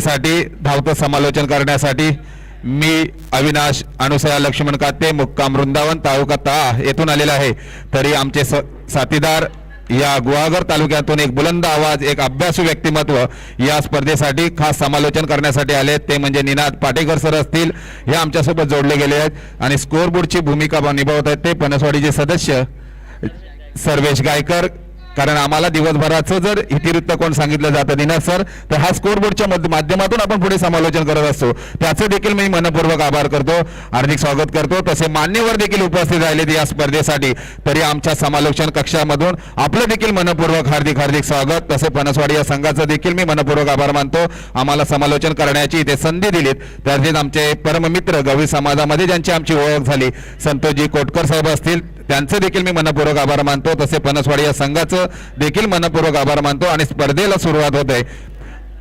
साठी धावतं समालोचन करण्यासाठी मी अविनाश अनुसया लक्ष्मण काते मुक्काम वृंदावन तालुका तळा येथून आलेला आहे। तरी आमचे साथीदार या गुहागर तालुक्यातून एक बुलंद आवाज एक अभ्यासू व्यक्तिमत्व या स्पर्धेसाठी खास समालोचन करण्यासाठी आले, ते म्हणजे निनाद पाटेकर सर असतील। हे आमच्यासोबत जोडले गेले आहेत आणि स्कोरबोर्डची भूमिका निभावत आहेत ते पनसवाडीचे सदस्य सर्वेश गायकर। कारण आम्हाला दिवसभराचं जर इतिवृत्त कोण सांगितलं जातं दिनाथ सर, तर हा स्कोरबोर्डच्या माध्यमातून आपण पुढे समालोचन करत असतो, त्याचे देखील मी मनपूर्वक आभार करतो, हार्दिक स्वागत करतो। तसे मान्यवर देखील उपस्थित राहिलेत या स्पर्धेसाठी, तरी आमच्या समालोचन कक्षामधून आपलं देखील मनपूर्वक हार्दिक हार्दिक स्वागत। तसे पनसवाडी या संघाचं देखील मी मनपूर्वक आभार मानतो, आम्हाला समालोचन करण्याची इथे संधी दिलीत। त्यातलेच आमचे परममित्र गवळी समाजामध्ये ज्यांची आमची ओळख झाली संतोषजी कोटकर साहेब असतील, त्यांचे देखील मी मनपूर्वक आभार मानतो। तसे पनसवाडी या संघाचं देखील मनपूर्वक आभार मानतो आणि स्पर्धेला सुरुवात होते।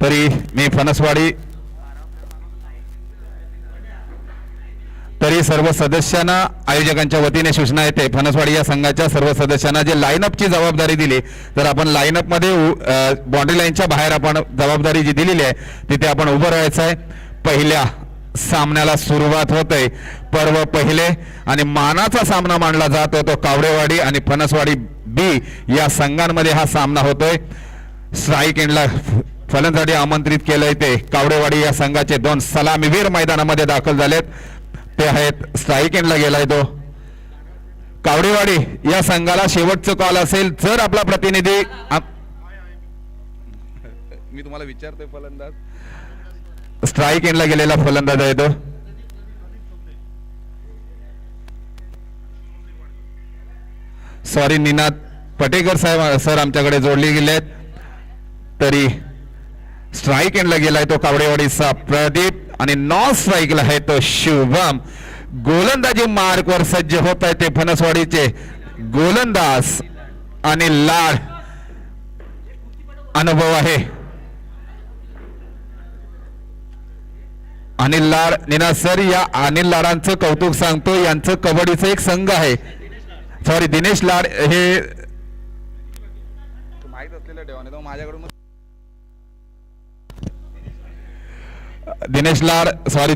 तरी मी पनसवाडी सर्व सदस्यांना आयोजकांच्या वतीने सूचना येते, पनसवाडी या संघाच्या सर्व सदस्यांना जे लाईनअपची जबाबदारी दिली, तर आपण लाईनअप मध्ये बाउंड्री लाईनच्या बाहेर आपण जबाबदारी जी दिलेली आहे तिथे आपण उभं राहायचं आहे। पहिल्या सामन्याला सुरुवात होते, पर्व पहिले आणि मानाचा सामना मानला जातो तो कावडेवाडी आणि पनसवाडी बी या संघांमध्ये हा सामना होतोय। स्ट्राईक एंडला फलंदाजी आमंत्रित केलंय ते कावडेवाडी या संघाचे दोन सलामीवीर मैदानामध्ये दाखल झालेत, ते आहेत स्ट्राईक एंडला गेलाय तो कावडेवाडी या संघाला शेवटचं कॉल असेल जर आपला प्रतिनिधी मी तुम्हाला विचारतोय फलंदाज स्ट्राईक एंडला गेलेला फलंदाज आहे तो सॉरी निनाद पटेकर साहेब सर आमच्याकडे जोडले गेले आहेत। तरी स्ट्राईक एंडला गेलाय तो कावडेवाडीचा प्रदीप आणि नॉन स्ट्राईकला आहे तो शुभम। गोलंदाजी मार्कवर सज्ज होत आहे ते पनसवाडीचे गोलंदाज आणि लाड अनुभव आहे अनिल लाड। निनाद सर या अनिल लाडांचं कौतुक सांगतो, यांचं कबड्डीचं एक संघ आहे, सॉरी दिनेश लाड हे माहित असलेलं ठेवाने तो माझ्याकडून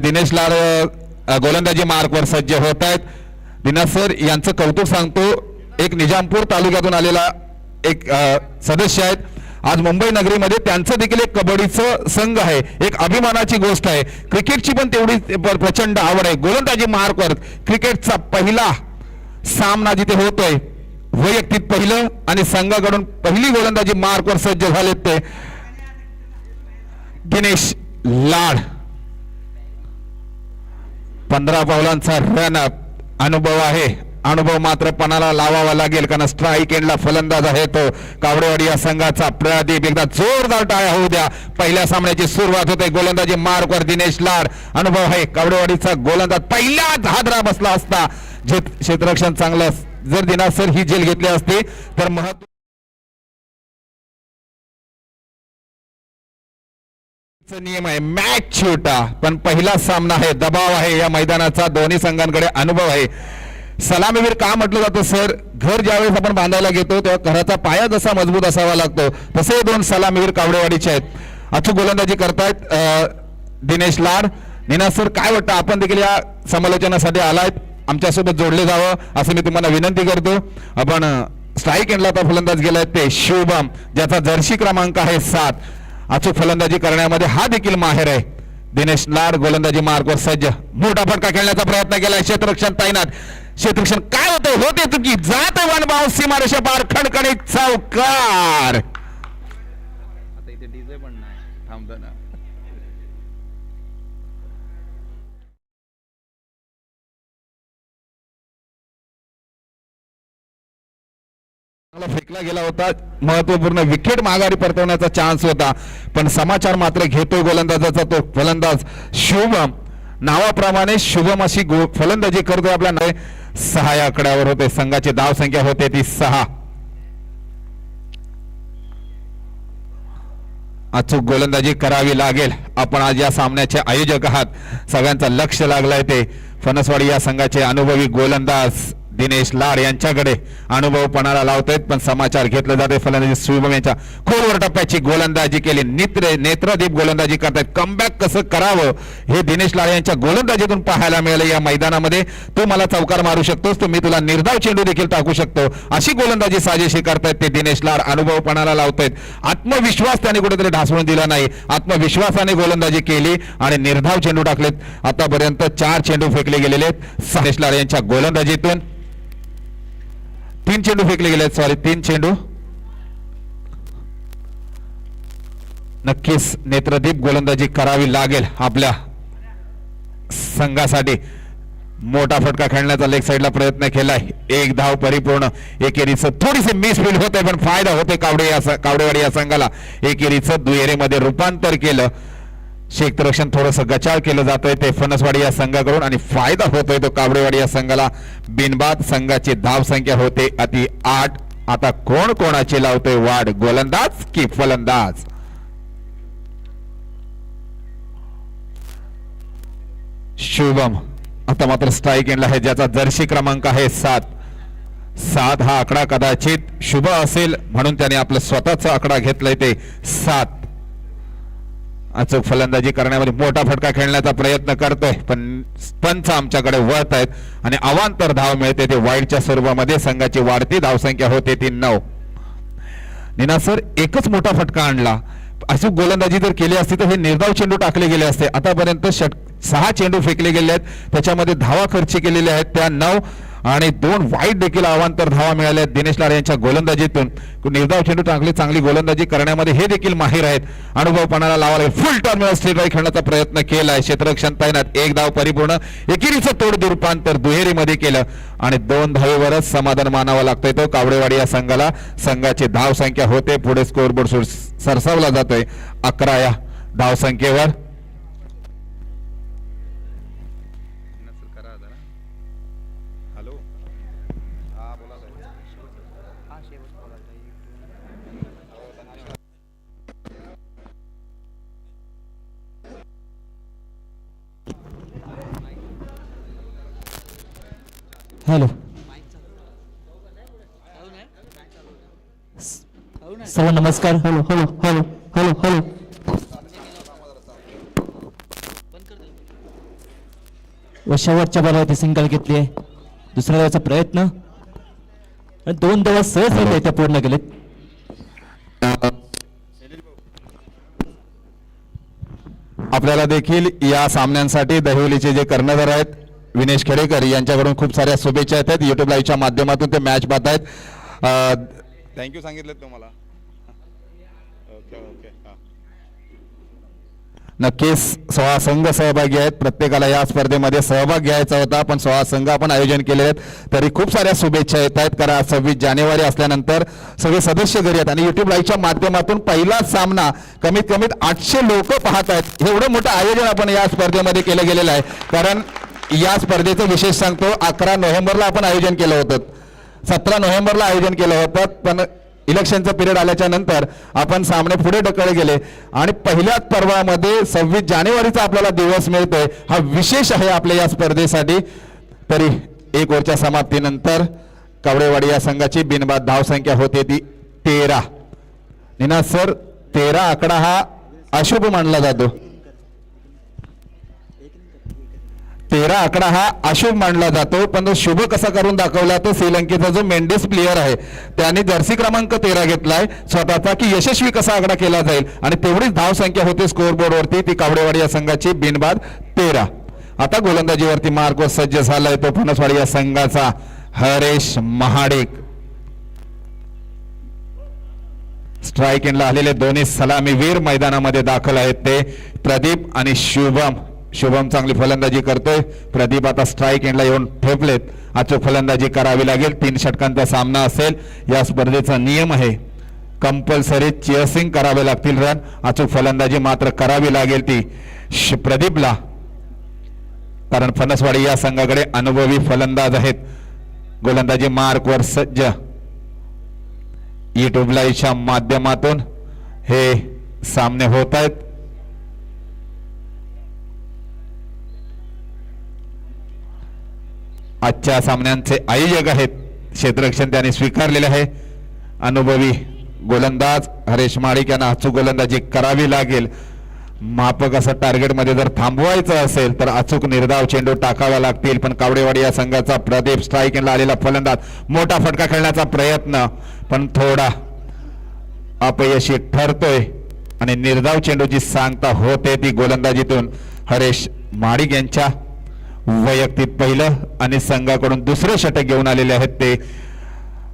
दिनेश लाड गोलंदाजी मार्कवर सज्ज होत आहेत। दिनाथ सर यांचं कौतुक सांगतो, एक निजामपूर तालुक्यातून आलेला एक सदस्य आहेत, आज मुंबई नगरीमध्ये त्यांचं देखील एक कबड्डीचं संघ आहे, एक अभिमानाची गोष्ट आहे। क्रिकेटची पण तेवढी प्रचंड आवड आहे। गोलंदाजी मार्कवर क्रिकेटचा पहिला सामना जिथे होतोय, वैयक्तिक पहिलं आणि संघाकडून पहिली गोलंदाजी मार्कवर सज्ज झालेत ते दिनेश लाड। 15 पावलांचा रन अनुभव आहे, अनुभव मात्र पणाला लावावा लागेल कारण स्ट्राईक एंडला फलंदाज आहे तो कावडेवाडी या संघाचा प्रदीप। एकदा जोरदार टाळ्या होऊ द्या, पहिल्या सामन्याची सुरुवात होते। गोलंदाजी मार्कवर दिनेश लाड अनुभव आहे कावडेवाडीचा गोलंदाज, पहिल्याच हादरा बसला असता क्षेत्ररक्षण चांगलं जर दिनाथ सर ही झेल घेतली असती तर महत्व नियम आहे मॅच छोटा, पण पहिला सामना आहे, दबाव आहे या मैदानाचा, दोन्ही संघांकडे अनुभव आहे। सलामीवीर का म्हटलं जातं सर, घर ज्यावेळेस आपण बांधायला घेतो तेव्हा घराचा पाया जसा मजबूत असावा लागतो, तसे दोन सलामीवीर कावडेवाडीचे आहेत। अचूक गोलंदाजी करतायत दिनेश लाड। निनाद सर काय वाटतं, आपण देखील या समालोचनासाठी आलायत, आमच्यासोबत जोडले जावं असं मी तुम्हाला विनंती करतो। आपण स्ट्राईक एंडला आता फलंदाज गेलाय ते शुभम, ज्याचा जर्सी क्रमांक आहे 7, अचूक फलंदाजी करण्यामध्ये हा देखील माहेर आहे। दिनेश लाड गोलंदाजी मार्कवर सज्ज, मोठा फटका खेळण्याचा प्रयत्न केलाय, क्षेत्ररक्षण तैनात, क्षेत्ररक्षण काय होते चुकी जात वन बाउंस सीमारेषा पार, खणखणीत चौकार। आता इथे डीजे पण नाही थांबतो ना, फेकला गेला होता, महत्वपूर्ण विकेट माघारी परतवण्याचा चान्स होता, पण समाचार मात्र घेतोय गोलंदाजाचा तो फलंदाज शुभम। नावाप्रमाणे शुभम अशी फलंदाजी करतोय आपल्या 6 या आकड्यावर होते, संघाची धाव संख्या होते ती 6। अचूक गोलंदाजी करावी लागेल, आपण आज या सामन्याचे आयोजक आहात, सगळ्यांचं लक्ष लागलंय ते पनसवाडी या संघाचे अनुभवी गोलंदाज दिनेश लाड यांच्याकडे अनुभव पणाला लावतायत, पण समाचार घेतले जाते. फलंदाजी शुभम यांच्या खोलवर टप्प्याची गोलंदाजी केली, नेत्रदीप गोलंदाजी करतायत. कमबॅक कसं करावं हे दिनेश लाड यांच्या गोलंदाजीतून पाहायला मिळालं या मैदानामध्ये. तू मला चौकार मारू शकतोस, मी तुला निर्धाव चेंडू देखील टाकू शकतो, अशी गोलंदाजी साजेशी करतायत ते दिनेश लाड. अनुभव पणाला लावतायत. आत्मविश्वास त्यांनी कुठेतरी ढासळून दिला नाही, आत्मविश्वासाने गोलंदाजी केली आणि निर्धाव चेंडू टाकलेत. आतापर्यंत 4 चेंडू फेकले गेलेले आहेत दिनेश लाड यांच्या गोलंदाजीतून. 3 चेंडू फेकले गेले, 3 चेंडू. नक्कीच नेत्रदीप गोलंदाजी करावी लागेल आपल्या संघासाठी. मोठा फटका खेळण्याचा लेग साईडला प्रयत्न केलाय. 1 धाव परिपूर्ण. एकेरीचं थोडीसे मिसफील्ड होते, पण फायदा होते कावडेवाडी या संघाला. एकेरीचं दुहेरीमध्ये रूपांतर केलं. क्षेत्ररक्षण थोडंसं गचाळ केलं जातंय ते फणसवाडी या संघाकडून आणि फायदा होतोय तो कावडेवाडी या संघाला. बिनबाद संघाची धाव संख्या होते अति 8. आता कोण कोणाची लावतोय वाढ, गोलंदाज की फलंदाज? शुभम आता मात्र स्ट्राईक एंडला आहे, ज्याचा जर्सी क्रमांक आहे 7. हा आकडा कदाचित शुभ असेल म्हणून त्याने आपला स्वतःचा आकडा घेतलाय ते 7. अचूक फलंदाजी करण्यामध्ये मोठा फटका खेळण्याचा प्रयत्न करतोय, पण पंच आमच्याकडे वळत आहेत आणि अवांतर धाव मिळते ते वाईडच्या स्वरूपामध्ये. संघाची वाढती धावसंख्या होते ती 9. निना सर एकच मोठा फटका आणला, अचूक गोलंदाजी जर केली असती तर हे निर्धाव चेंडू टाकले गेले असते. आतापर्यंत 6 चेंडू फेकले गेले आहेत, त्याच्यामध्ये धावा खर्च केलेल्या आहेत त्या 9 आणि 2 वाईट देखील अवांतर धावा मिळाल्या आहेत दिनेश लाड यांच्या गोलंदाजीतून. निर्धाव चेंडू टाकले, चांगली गोलंदाजी करण्यामध्ये हे देखील माहीर आहेत. अनुभव पणाला लावायला फुल टर्न स्ट्रेट खेळण्याचा प्रयत्न केलाय. क्षेत्ररक्षण तैनात. 1 धाव परिपूर्ण. एकेरीचं तोड रूपांतर दुहेरीमध्ये केलं आणि 2 धावेवरच समाधान मानावं लागतंय तो कावडेवाडी या संघाला. संघाची धाव संख्या होते पुढे स्कोरबोर्ड सरसावला जातोय 11 या धाव संख्येवर. हॅलो सर नमस्कार. Hello hello hello hello hello शेवटच्या बॉलवरती सिंगल घेतली आहे. दुसऱ्या धावाचा प्रयत्न आणि 2 धावा सहज त्या पूर्ण केलेत. आपल्याला देखील या सामन्यांसाठी दहिवलीचे जे कर्णधार आहेत विनेश खेडेकर यांच्याकडून खूप साऱ्या शुभेच्छा आहेत. युट्यूब लाईव्हच्या माध्यमातून ते मॅच पाहतायत. थँक्यू सांगितलं तुम्हाला. नक्कीच 16 संघ सहभागी आहेत. प्रत्येकाला या स्पर्धेमध्ये सहभाग घ्यायचा होता, पण 16 संघ आपण आयोजन केले आहेत. तरी खूप साऱ्या शुभेच्छा येत आहेत. कारण 26 जानेवारी असल्यानंतर सगळे सदस्य घरी आहेत आणि युट्यूब लाईव्हच्या माध्यमातून पहिला सामना कमीत 800 लोक पाहत आहेत. एवढं मोठं आयोजन आपण या स्पर्धेमध्ये केलं गेलेलं आहे. कारण या स्पर्धेचं विशेष सांगतो, 11 नोव्हेंबरला आपण आयोजन केलं होतं, 17 नोव्हेंबरला आयोजन केलं होतं, पण इलेक्शनचं पिरियड आल्याच्या नंतर आपण सामने पुढे ढकलले गेले आणि पहिल्याच पर्वामध्ये 26 जानेवारीचा आपल्याला दिवस मिळतोय. हा विशेष आहे आपल्या या स्पर्धेसाठी. तरी 1 ओव्हरच्या समाप्तीनंतर कावडेवाडी या संघाची बिनबाद धावसंख्या होते ती 13. निना सर 13 आकडा हा अशुभ मानला जातो. 13 आकडा हा अशुभ मानला जातो, पण तो शुभ कसा करून दाखवला तो श्रीलंकेचा जो मेंडेस प्लेयर आहे त्याने जर्सी क्रमांक 13 घेतलाय स्वतःचा, की यशस्वी कसा आकडा केला जाईल आणि तेवढीच धाव संख्या होते स्कोरबोर्डवरती ती कावडेवाडी या संघाची बिनबाद 13. आता गोलंदाजीवरती मार्क सज्ज झालाय तो फणसवाडी या संघाचा हरेश महाडिक. स्ट्राईक एंडला आलेले दोन्ही सलामीवीर मैदानामध्ये दाखल आहेत ते प्रदीप आणि शुभम. शुभम चांगली फलंदाजी करतोय. प्रदीप आता स्ट्राईक एंडला येऊन ठेपलेत. अचूक फलंदाजी करावी लागेल. 3 षटकांचा सामना असेल. या स्पर्धेचा नियम आहे कंपल्सरी चेसिंग करावे लागतील रन. अचूक फलंदाजी मात्र करावी लागेल ती प्रदीपला, कारण फणसवाडी या संघाकडे अनुभवी फलंदाज आहेत. गोलंदाजी मार्कवर सज्ज. युट्यूब लाईव्हच्या माध्यमातून हे सामने होत आहेत. आजच्या सामन्यांचे आयोजक आहेत क्षेत्ररक्षण त्यांनी स्वीकारलेले आहे. अनुभवी गोलंदाज हरेश माडिक यांना अचूक गोलंदाजी करावी लागेल. मापक असं टार्गेटमध्ये जर थांबवायचं असेल तर अचूक निर्धाव चेंडू टाकाव्या लागतील. पण कावडेवाडी या संघाचा प्रदीप स्ट्राईकला आलेला फलंदाज मोठा फटका खेळण्याचा प्रयत्न पण थोडा अपयशी ठरतोय आणि निर्धाव चेंडूची सांगता होते ती गोलंदाजीतून हरेश माडिक यांच्या वैयक्तिक पहिलं आणि संघाकडून दुसरं षटक घेऊन आलेले आहेत ते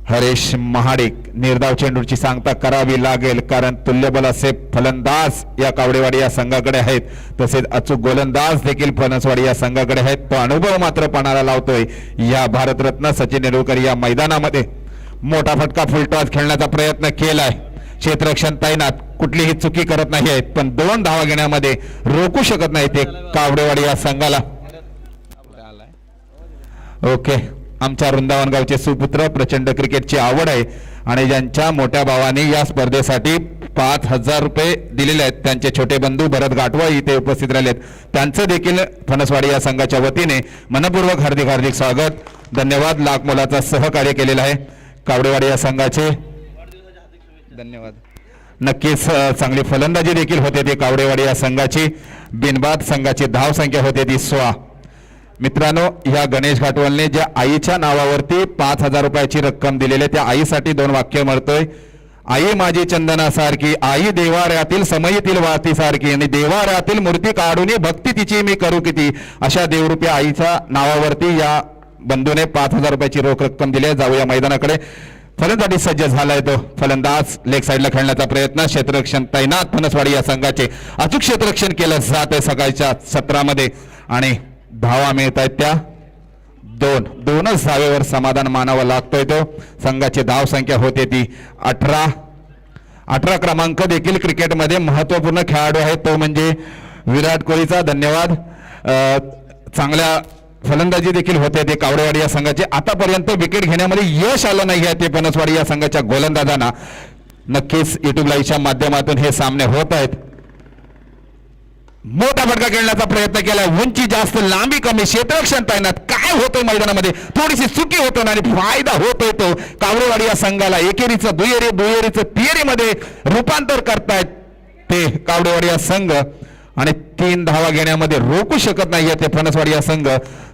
हरेश महाडिक. निर्धाव चेंडूची सांगता करावी लागेल कारण तुल्यबल असे फलंदाज या कावडेवाडी या संघाकडे आहेत. तसेच अचूक गोलंदाज देखील फणसवाडी या संघाकडे आहेत. तो अनुभव मात्र पणाला लावतोय या भारतरत्न सचिन तेंडुलकर या मैदानामध्ये. मोठा फटका फुलटॉस खेळण्याचा प्रयत्न केलाय. क्षेत्ररक्षण तैनात कुठलीही चुकी करत नाही आहेत पण 2 धावा घेण्यामध्ये रोखू शकत नाही ते कावडेवाडी या संघाला. ओके, आमच्या वृंदावन गावचे सुपुत्र प्रचंड क्रिकेटची आवड आहे आणि ज्यांच्या मोठ्या भावाने या स्पर्धेसाठी 5,000 रुपये दिलेले आहेत त्यांचे छोटे बंधू भरत गाठवा इथे उपस्थित राहिले आहेत. त्यांचं देखील फणसवाडी या संघाच्या वतीने मनपूर्वक हार्दिक हार्दिक स्वागत. धन्यवाद. लाख मोलाचा सहकार्य केलेला आहे कावडेवाडी या संघाचे. धन्यवाद. नक्कीच चांगली फलंदाजी देखील होते ती कावडेवाडी या संघाची. बिनबाद संघाची धाव संख्या होते ती 16. मित्रांनो, या गणेश घाटवलने ज्या आईच्या नावावरती 5,000 रुपयाची रक्कम दिलेली त्या आईसाठी 2 वाक्य म्हणतोय. आई माझी चंदनासारखी, आई देवाऱ्यातील समयीतील वातीसारखी आणि देवाऱ्यातील मूर्ती काढून भक्ती तिची मी करू किती. अशा देवरूपी आईच्या नावावरती या बंधूने 5,000 रुपयाची रोख रक्कम दिली आहे. जाऊया मैदानाकडे. फलंदाजी सज्ज झालाय तो फलंदाज. लेग साईडला खेळण्याचा प्रयत्न. क्षेत्ररक्षण तैनात फणसवाडी या संघाचे. अचूक क्षेत्ररक्षण केलं जात आहे सकाळच्या सत्रामध्ये आणि धावा मिळत आहेत त्या 2च धावेवर समाधान मानावं लागतोय तो. संघाची धाव संख्या होते ती 18 क्रमांक देखील क्रिकेटमध्ये महत्वपूर्ण खेळाडू आहे तो म्हणजे विराट कोहलीचा. धन्यवाद. चांगल्या फलंदाजी देखील होते ते कावडेवाडी या संघाचे. आतापर्यंत विकेट घेण्यामध्ये यश आलं नाही आहे ते फणसवाडी या संघाच्या गोलंदाजांना. नक्कीच युट्यूब लाईव्हच्या माध्यमातून हे सामने होत आहेत. मोठा फटका खेळण्याचा प्रयत्न केला. उंची जास्त, लांबी कमी, क्षेत्ररक्षण तैनात. काय होतंय मैदानामध्ये? थोडीशी चुकी होतो आणि फायदा होतोय तो कावडेवाडी या संघाला. एकेरीचं दुहेरीचं तिहेरीमध्ये रूपांतर करतायत ते कावडेवाडी या संघ आणि 3 धावा घेण्यामध्ये रोखू शकत नाहीये ते फणसवाडी या संघ.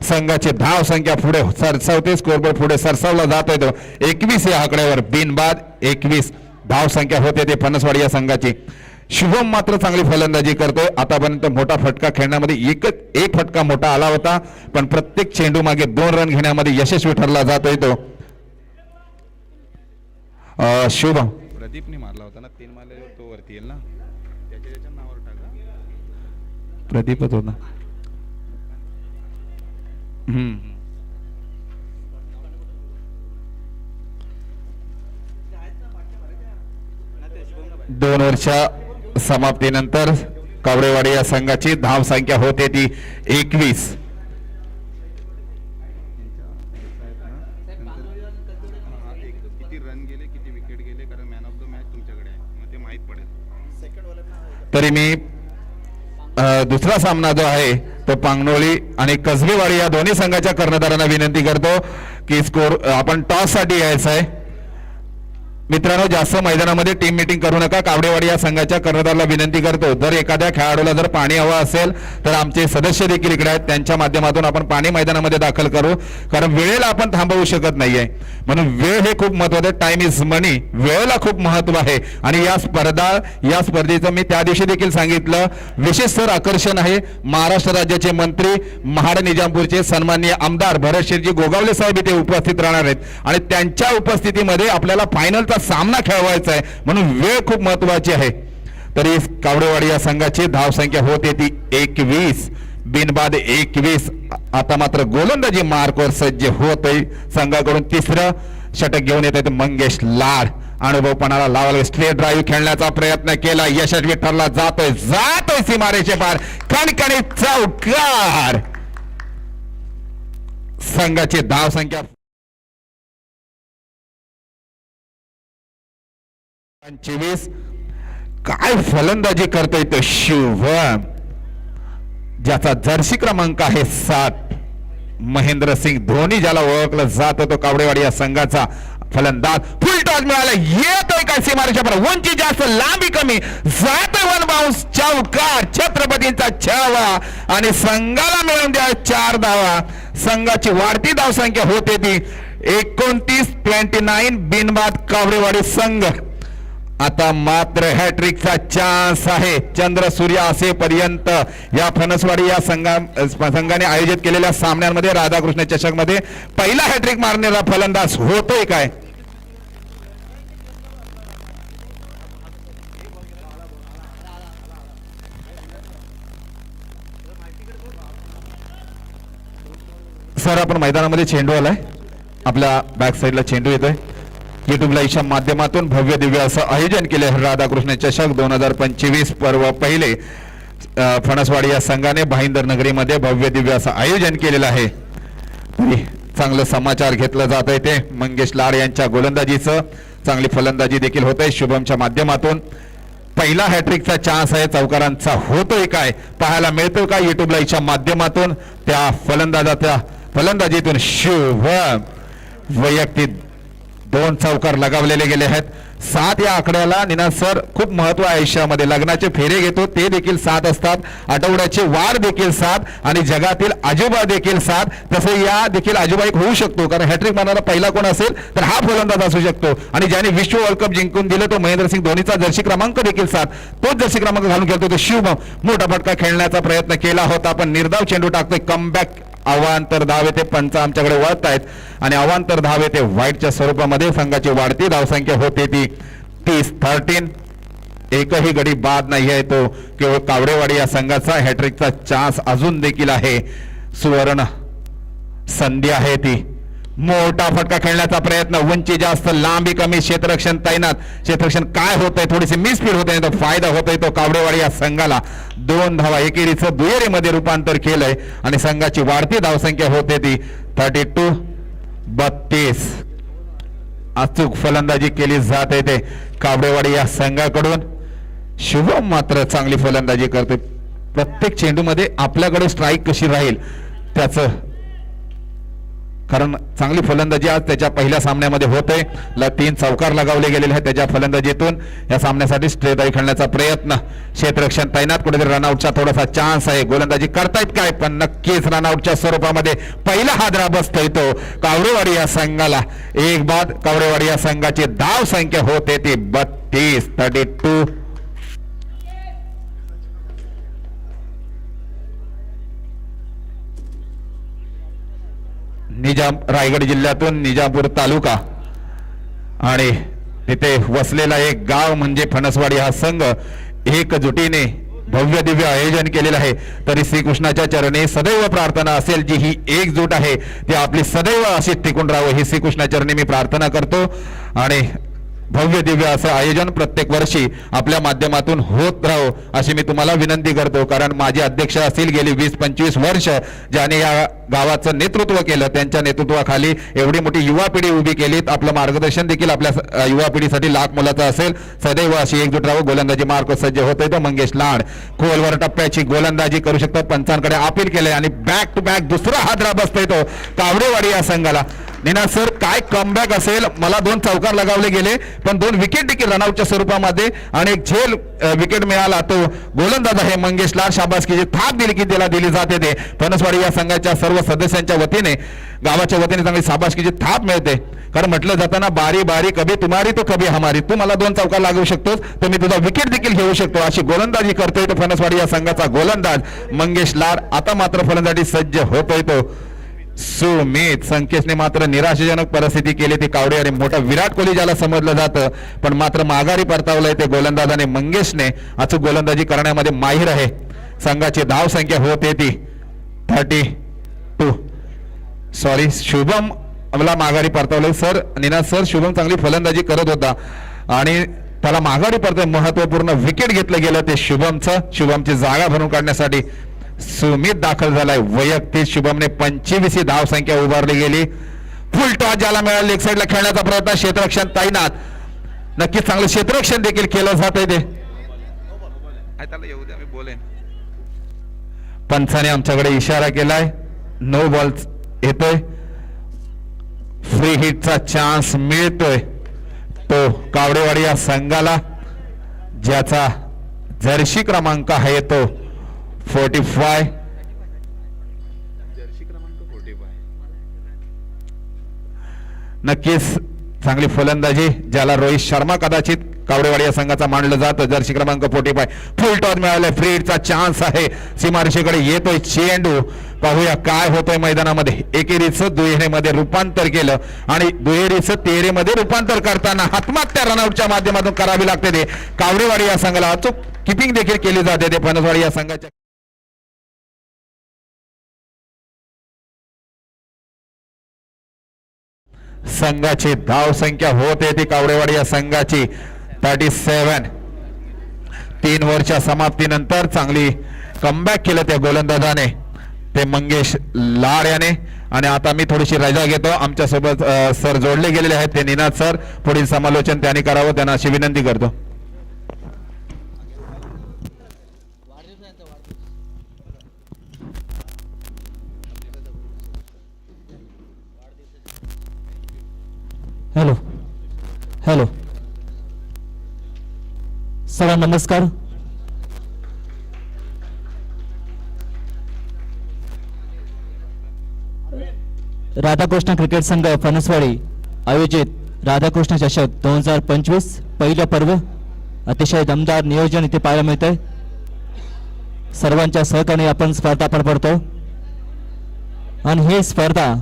संघाची धाव संख्या पुढे सरसावते. स्कोरबोर्ड पुढे सरसावला जातोय तो 21 या आकड्यावर. बिनबाद 21 धाव संख्या होते ते फणसवाडी या संघाची. शुभम मात्र चांगली फलंदाजी करतोय. आतापर्यंत मोठा फटका खेळण्यामध्ये एक फटका मोठा आला होता पण प्रत्येक चेंडू मागे 2 रन घेण्यामध्ये यशस्वी ठरला जातोय तो शुभम. प्रदीपने मारला होता ना 3 मारल्यावर तो वरती येईल ना त्याच्या नावावर टाका. प्रदीपच होता. दोन वर्षा समाप्तीनंतर कावडेवाडी या संघाची धाव संख्या होते ती 21. किती रन गेले किती विकेट गेले कारण मॅन ऑफ द मॅच तुमच्याकडे आहे मग ते माहित पडेल. तरी मी दुसरा सामना जो आहे तो पांगनोळी आणि कसबेवाडी या दोन्ही संघाच्या कर्णधारांना विनंती करतो की स्कोर आपण टॉस साठी यायचं आहे. मित्रांनो, जास्त मैदानामध्ये टीम मीटिंग करू नका. कावडेवाडी या संघाच्या कर्णधाराला विनंती करतो जर एखाद्या खेळाडूला जर पाणी हवं असेल तर आमचे सदस्य देखील इकडे आहेत. त्यांच्या माध्यमातून आपण पाणी मैदानामध्ये दाखल करू कारण वेळेला आपण थांबवू शकत नाहीये. म्हणून वेळ हे खूप महत्वाचं आहे. टाइम इज मनी. वेळेला खूप महत्व आहे आणि या स्पर्धेचं मी त्या दिवशी देखील सांगितलं विशेष सर आकर्षण आहे. महाराष्ट्र राज्याचे मंत्री महाड निजामपूरचे सन्माननीय आमदार भरतशेठजी गोगावले साहेब इथे उपस्थित राहणार आहेत आणि त्यांच्या उपस्थितीमध्ये आपल्याला फायनलचा सामना खेळवायचा आहे म्हणून वेळ खूप महत्वाची आहे. तरी कावडेवाडी या संघाची धाव संख्या होते ती 21. बिनबाद 21. आता मात्र गोलंदाजी मार्कवर सज्ज होतोय. संघाकडून 3रं षटक घेऊन येत आहेत मंगेश लाड. अनुभवपणाला लावला. स्ट्रेट ड्राईव्ह खेळण्याचा प्रयत्न केला. यशस्वी ठरला जातोय सीमारेषे पार. कणकणीत चौकार. संघाची धाव संख्या 25. काय फलंदाजी करतोय तो शुभम ज्याचा जर्सी क्रमांक आहे 7. महेंद्रसिंग धोनी ज्याला ओळखलं जात होतं कावडेवाडी या संघाचा फलंदाज. फुल टॉस मिळाला, येतोय काय सीमारेषा पर, उंची जास्त लांबी कमी, जातोय वन बाउन्स, चौकार, छत्रपतींचा छावा आणि संघाला मिळवून द्या 4 धावा. संघाची वाढती धावसंख्या होते ती 29-29. बिनबाद कावडेवाडी संघ. आता मात्र हॅट्रिकचा चान्स आहे. चंद्र सूर्य असेपर्यंत या फणसवाडी या संघाने आयोजित केलेल्या सामन्यांमध्ये राधाकृष्ण चषक मध्ये पहिला हॅट्रिक मारणारा फलंदाज होतोय काय? सर आपण मैदानामध्ये चेंडू आलाय, आपल्या बॅक साईडला चेंडू येतोय. युट्यूब लाईव्हच्या माध्यमातून भव्य दिव्य असं आयोजन केले राधाकृष्ण चषक 2025 पर्व पहिले. फणसवाडी या संघाने भाईंदर नगरीमध्ये भव्य दिव्य असं आयोजन केलेलं आहे. चांगलं समाचार घेतलं जात आहे ते मंगेश लाड यांच्या गोलंदाजीचं. चांगली फलंदाजी देखील होत आहे शुभमच्या माध्यमातून. पहिला हॅट्रिकचा चान्स आहे चौकारांचा होतोय काय पाहायला मिळतोय का युट्यूब लाईव्हच्या माध्यमातून. त्या फलंदाजीतून शुभम वैयक्तिक 2 चौकार लगावलेले गेले आहेत. 7 या आकड्याला निनाद सर खूप महत्व आहे आयुष्यामध्ये. लग्नाचे फेरे घेतो ते देखील 7 असतात, आठवड्याचे वार देखील 7 आणि जगातील आजोबा देखील 7. तसे या देखील आजोबा एक होऊ शकतो, कारण हॅट्रिक मारणारा पहिला कोण असेल तर हा फलंदाज असू शकतो. आणि ज्याने विश्व वर्ल्ड कप जिंकून दिलं तो महेंद्रसिंग धोनीचा जर्सी क्रमांक देखील 7. तोच जर्सी क्रमांक घालून खेळतो तो शिवम. मोठा फटका खेळण्याचा प्रयत्न केला होता पण निर्धाव चेंडू टाकतोय. कमबॅक अवांतर धाव येते. पंच आमच्याकडे वळत आहेत आणि अवांतर धाव येते व्हाईटच्या स्वरूपामध्ये. संघाची वाढती धावसंख्या होते ती 30-13. एकही गडी बाद नाही आहे तो केवळ कावडेवाडी या संघाचा. हॅट्रिकचा चान्स अजून देखील आहे. सुवर्ण संधी आहे ती. मोठा फटका खेळण्याचा प्रयत्न, उंची जास्त लांबी कमी, क्षेत्ररक्षण तैनात. क्षेत्ररक्षण काय होतंय, थोडीशी मिसफीड होत आहे, तो फायदा होतोय तो कावडेवाडी या संघाला. 2 धावा एकेरीचं दुहेरीमध्ये रूपांतर केलंय आणि संघाची वाढती धावसंख्या होते ती 32-32. अचूक फलंदाजी केली जात आहे ते कावडेवाडी या संघाकडून. शुभम मात्र चांगली फलंदाजी करते. प्रत्येक चेंडूमध्ये आपल्याकडे स्ट्राईक कशी राहील त्याचं, कारण चांगली फलंदाजी आज त्याच्या पहिल्या सामन्यामध्ये होते. 3 चौकार लगावले गेलेले आहेत त्याच्या फलंदाजीतून. या सामन्यासाठी स्ट्रेट खेळण्याचा प्रयत्न, क्षेत्ररक्षण तैनात, कुठेतरी रनआउटचा थोडासा चान्स आहे. गोलंदाजी करतायत काय पण नक्कीच रनआउटच्या स्वरूपामध्ये पहिला हादरा बसतोय तो कावडेवाडी या संघाला. एक बाद कावडेवाडी या संघाची धाव संख्या होते ती 32-32. रायगड जिल्ह्यातून निजापूर तालुका आणि तिथे वसलेला एक गाव म्हणजे फणसवाडी हा संघ एकजुटीने भव्य दिव्य आयोजन केलेलं आहे. तरी श्रीकृष्णाच्या चरणी सदैव प्रार्थना असेल जी ही एकजूट आहे ती आपली सदैव अशी टिकून राहावं ही श्रीकृष्णाच्या चरणी मी प्रार्थना करतो. आणि भव्य दिव्य असं आयोजन प्रत्येक वर्षी आपल्या माध्यमातून होत राहो अशी मी तुम्हाला विनंती करतो. कारण माझे अध्यक्ष असतील गेली 20-25 वर्ष ज्याने या गावाचं नेतृत्व केलं, त्यांच्या नेतृत्वाखाली एवढी मोठी युवा पिढी उभी केलीत. आपलं मार्गदर्शन देखील आपल्या युवा पिढीसाठी लाख मोलाचं असेल. सदैव अशी एकजूट राहो. गोलंदाजी मार्ग सज्ज होतोय तो मंगेश लाड. खोलवर टप्प्याची गोलंदाजी करू शकतो. पंचांकडे अपील केलंय आणि बॅक टू बॅक दुसरा हादरा बसतोय तो कावडेवाडी या संघाला. निनाद सर काय कमबॅक असेल. मला 2 चौकार लगावले गेले पण 2 विकेट देखील रनआउटच्या स्वरूपामध्ये आणि एक झेल विकेट मिळाला. तो गोलंदाज आहे मंगेश लाड. शाबासकीची थाप दिली की त्याला दिली जाते ते फणसवाडी या संघाच्या सर्व सदस्यांच्या वतीने, गावाच्या वतीने चांगली शाबासकीची थाप मिळते. कारण म्हटलं जाताना बारी बारी कभी तुम्हारी तो कभी हमारी. तू मला 2 चौकार लागू शकतोस तर मी तुझा विकेट देखील घेऊ शकतो अशी गोलंदाजी करतोय तो फणसवाडी या संघाचा गोलंदाज मंगेश लाड. आता मात्र फलंदाजी सज्ज होतोय तो सुमित संकेशने. मात्र निराशाजनक परिस्थिती केली ती कावडे आणि मोठा विराट कोहली ज्याला समजलं जातं पण मात्र माघारी परतावलंय ते गोलंदाजाने. मंगेशने अचूक गोलंदाजी करण्यामध्ये माहिर आहे. संघाची धाव संख्या होते ती 32. सॉरी शुभम मला माघारी परतावलंय सर. निनाद सर शुभम चांगली फलंदाजी करत होता आणि त्याला माघारी परत महत्वपूर्ण विकेट घेतलं गेलं ते शुभमचं. शुभमची जागा भरून काढण्यासाठी सुमित दाखल झालाय. वैयक्तिक शुभमने 25 धाव संख्या उभारली गेली. फुल टॉस ज्याला मिळाला लेग साईडला खेळण्याचा प्रयत्न, क्षेत्ररक्षण तैनात. नक्कीच चांगलं क्षेत्ररक्षण देखील केलं जात आहे ते. येऊ द्या मी बोलेन. पंचाने आमच्याकडे इशारा केलाय. नो बॉल येतोय, फ्री हिटचा चान्स मिळतोय तो कावडेवाडी या संघाला, ज्याचा जर्सी क्रमांक आहे तो 45. जर्सी क्रमांक 45. नक्कीच चांगली फलंदाजी, ज्याला रोहित शर्मा कदाचित कावडेवाडी या संघाचा मानलं जातं. जर्सी क्रमांक 45 फुल टॉस मिळालाय, फ्री हिटचा चान्स आहे, सीमारेषेकडे येतोय चेंडू. पाहूया काय होतंय मैदानामध्ये. एकेरीचं दुहेरीमध्ये रूपांतर केलं आणि दुहेरीचं तेरेमध्ये रूपांतर करताना आत्महत्या रनआउटच्या माध्यमातून करावी लागते ते कावडेवाडी या संघाला. अचूक किपिंग देखील केली जाते ते फणसवाडी या संघाच्या. संघाची धाव संख्या होते ती कावडेवाडी या संघाची 37. 3 वर्षा समाप्तीनंतर चांगली कमबॅक केलं त्या गोलंदाजाने, ते मंगेश लाड याने. आणि आता मी थोडीशी रजा घेतो. आमच्या सोबत सर जोडले गेलेले आहेत, ते निनाद सर. पुढील समालोचन त्यांनी करावं, त्यांना अशी विनंती करतो. हॅलो हॅलो सर, नमस्कार. राधाकृष्ण क्रिकेट संघ फणसवाडी आयोजित राधाकृष्ण चषक 2025 पहिलं पर्व अतिशय दमदार नियोजन इथे पाहायला मिळतंय. सर्वांच्या सहकार्याने आपण स्पर्धा पार पडतो आणि ही स्पर्धा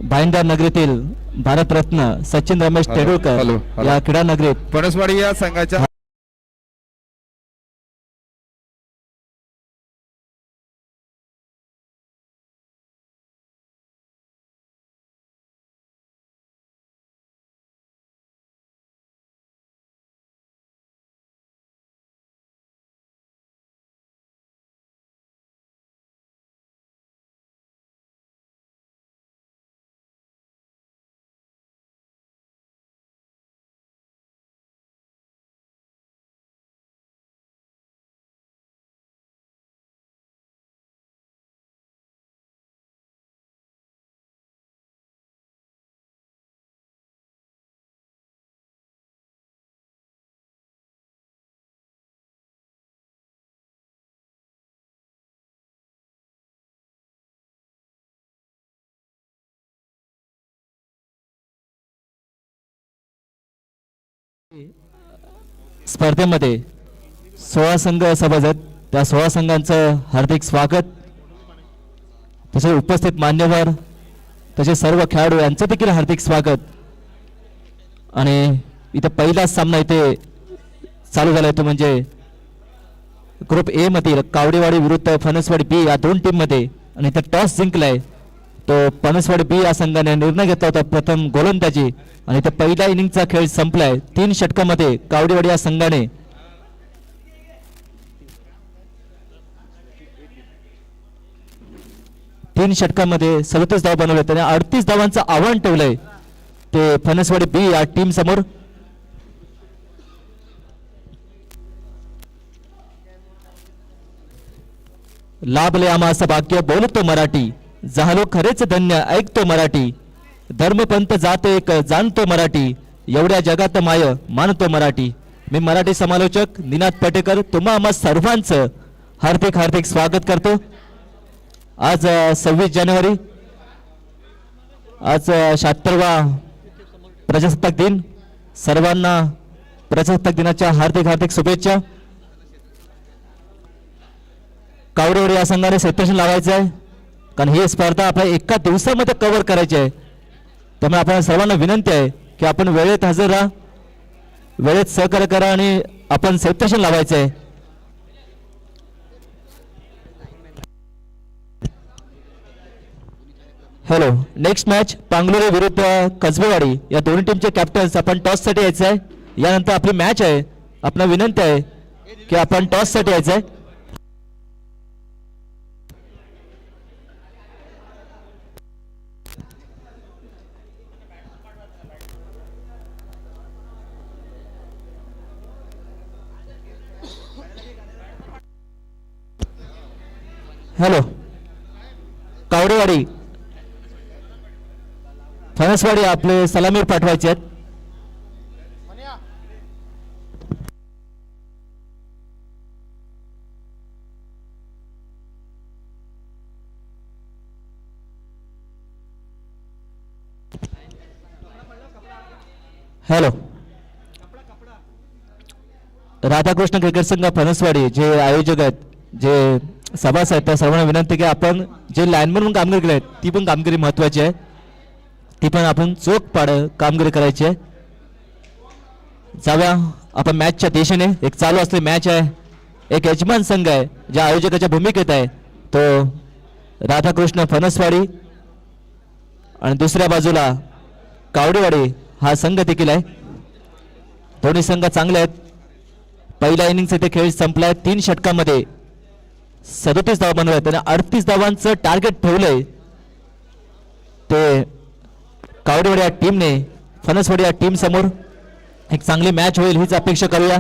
भाईंदर नगरीतील भारतरत्न सचिन रमेश तेंडुलकर या क्रीडा नगरीत फणसवाडी या संघाच्या स्पर्धेमध्ये 16 संघ सभासद, त्या 16 संघांचं हार्दिक स्वागत. तसे उपस्थित मान्यवर, तसे सर्व खेळाडू यांचं देखील हार्दिक स्वागत. आणि इथं पहिलाच सामना इथे चालू झाला तो म्हणजे ग्रुप ए मधील कावडेवाडी विरुद्ध फणसवाडी बी या दोन टीम मध्ये. आणि इथं टॉस जिंकलाय तो फणसवाडी बी या संघाने निर्णय घेतला होता प्रथम गोलंदाजी. आणि इथं पहिल्या इनिंगचा खेळ संपलाय. 3 षटकामध्ये कावडेवाडी या संघाने तीन षटकामध्ये 37 धाव बनवले, त्याने 38 धावांचं आव्हान ठेवलंय ते फणसवाडी बी या टीम समोर. लाभले आम्हास भाग्य बोलतो मराठी, झालो खरेच धन्य ऐकतो मराठी, धर्मपंथ जात एक जाणतो मराठी, एवढ्या जगात माय मानतो मराठी. मी मराठी समालोचक निनाद पटेकर तुम्हा आम्हा सर्वांचं हार्दिक हार्दिक स्वागत करतो. आज 26 जानेवारी, आज 76वा प्रजासत्ताक दिन. सर्वांना प्रजासत्ताक दिनाच्या हार्दिक हार्दिक शुभेच्छा. कावडेवाडी या संघाने सेक्शन लावायचं आहे, कारण ही स्पर्धा आपल्या एका दिवसामध्ये कव्हर करायची आहे. त्यामुळे आपण सर्वांना विनंती आहे की आपण वेळेत हजर राहा, वेळेत सहकार्य करा आणि आपण सेक्शन लावायचं आहे. हॅलो, नेक्स्ट मॅच पांगलोरी विरुद्ध कसबेवाडी या दोन्ही टीमचे कॅप्टन्स आपण टॉस साठी यायचं आहे. यानंतर आपली मॅच आहे. आपला विनंती आहे की आपण टॉस साठी यायचं आहे. हॅलो कावडेवाडी फणसवाडी आपले सलामीर पाठवायचे आहेत. हॅलो, राधाकृष्ण क्रिकेट संघ फणसवाडी जे आयोजक आहेत, जे सभासद आहेत, त्या सर्वांना विनंती की आपण जे लाईनमन म्हणून कामगिरी केली आहे ती पण कामगिरी महत्वाची आहे, ती पण आपण चोख पाड कामगिरी करायची आहे. जाऊया आपण मॅचच्या दिशेने. एक चालू असलेली मॅच आहे, एक यजमान संघ आहे ज्या आयोजकाच्या भूमिकेत आहे तो राधाकृष्ण फणसवाडी आणि दुसऱ्या बाजूला कावडेवाडी हा संघ देखील आहे. दोन्ही संघ चांगले आहेत. पहिल्या इनिंगचा इथे खेळ संपलाय. 3 षटकामध्ये 37 धावा बनवल्या त्याने 38 धावांचं टार्गेट ठेवलंय. ते कावडेवाडी या टीमने फणसवाडी या टीम समोर एक चांगली मॅच होईल हीच अपेक्षा करूया.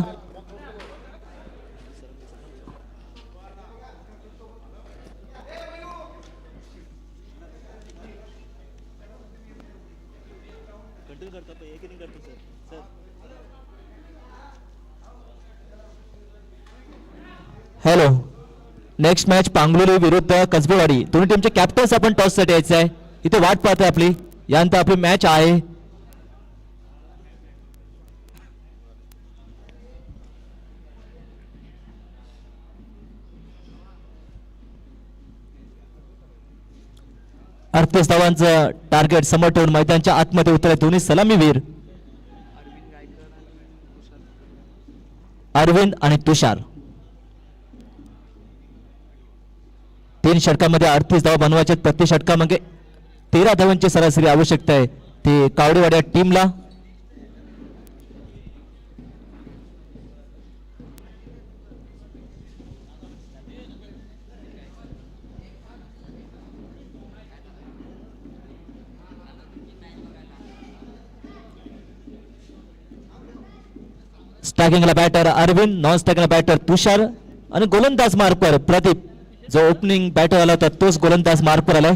हॅलो, नेक्स्ट मॅच पांगलोली विरुद्ध कसबेवाडी. दोन्ही टीमचे कॅप्टन्स आपण टॉस साठी यायचे आहे. इथे वाट पाहतोय आपली. यानंतर आपली मॅच आहे. अडतीस धावांचं टार्गेट समोर ठेवून मैदानाच्या आतमध्ये उतरले दोन्ही सलामीवीर अरविंद आणि तुषार. 3 षटकामध्ये 38 धावा बनवायचे. प्रति षटकामध्ये 13 धावांची सरासरी आवश्यकता आहे ती कावडेवाडी टीमला. स्टॅकिंगला बॅटर अरविंद, नॉन स्टॅकिंगला बॅटर तुषार आणि गोलंदाज मार्कवर प्रदीप. जो ओपनिंग बॅटर आला होता तोच गोलंदाज मार्कवर आलाय.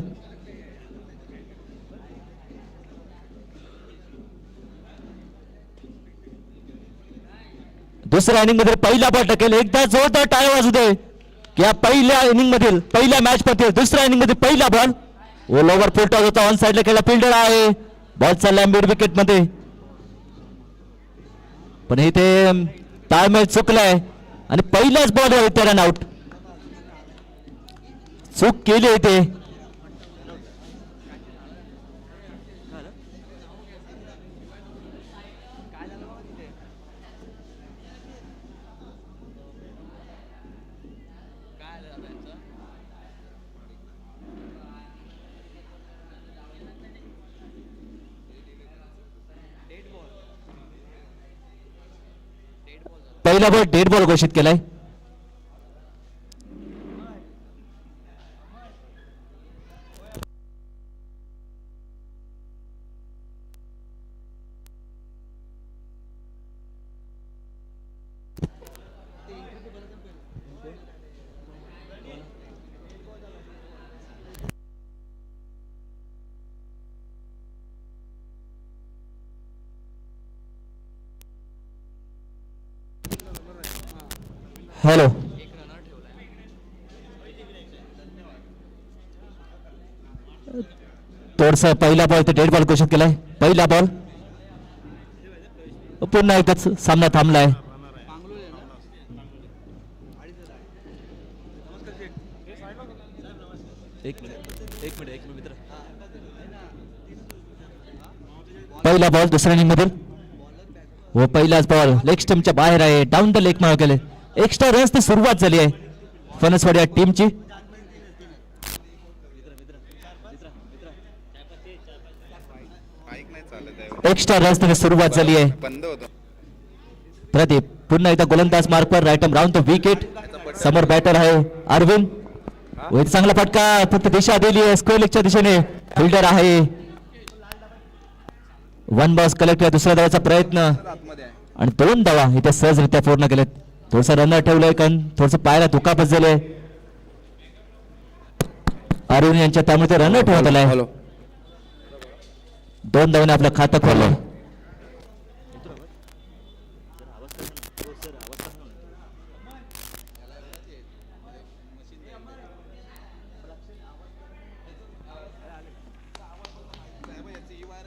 दुसऱ्या इनिंग मध्ये पहिला बॉल टाकेल. एकदा जोरदार टाळ्या वाजू दे की या पहिल्या इनिंग मधील पहिल्या मॅच मध्ये दुसऱ्या इनिंग मध्ये पहिला बॉल ओल ओव्हर फुलटॉस होता. ऑन साइडला खेळला फिल्डर आहे. बॉल चालला मिड विकेट मध्ये पण इथे ताळमेळ चुकलाय आणि पहिल्याच बॉलवर इथे रन आउट. चूक केली इथे. पहिला बॉल डेड बॉल घोषित केलाय. हॅलो, थोडसा पहिला बॉल ते डेड बॉल घोषित केलाय. पहिला बॉल पुन्हा एकच सामना थांबलाय. पहिला बॉल दुसऱ्या इनिंग मधील व पहिलाच बॉल लेग स्टंपच्या बाहेर आहे. डाऊन द लेग मार केले. एक्स्ट्रा रन्स सुरुवात झाली आहे फणसवाडी या टीमची. एक्स्ट्रा रन्स सुरुवात झाली आहे. प्रदीप पुन्हा एकदा गोलंदाज मार्कवर right arm round the wicket. समोर बॅटर आहे अरविंद. चांगला फटका फक्त दिशा दिली आहे स्क्वेअर लेगच्या दिशेने. फिल्डर आहे. 1 बॉल कलेक्ट. दुसऱ्या धावाचा प्रयत्न आणि 2 धावा इथे सहजरित्या पूर्ण केलेत. थोडस रनर ठेवलंय कारण थोडस पायाला दुखापत झालंय. अरुण यांच्या त्यामुळे रन आउट होत आलाय. 2 धावांनी आपलं खातं खोललं.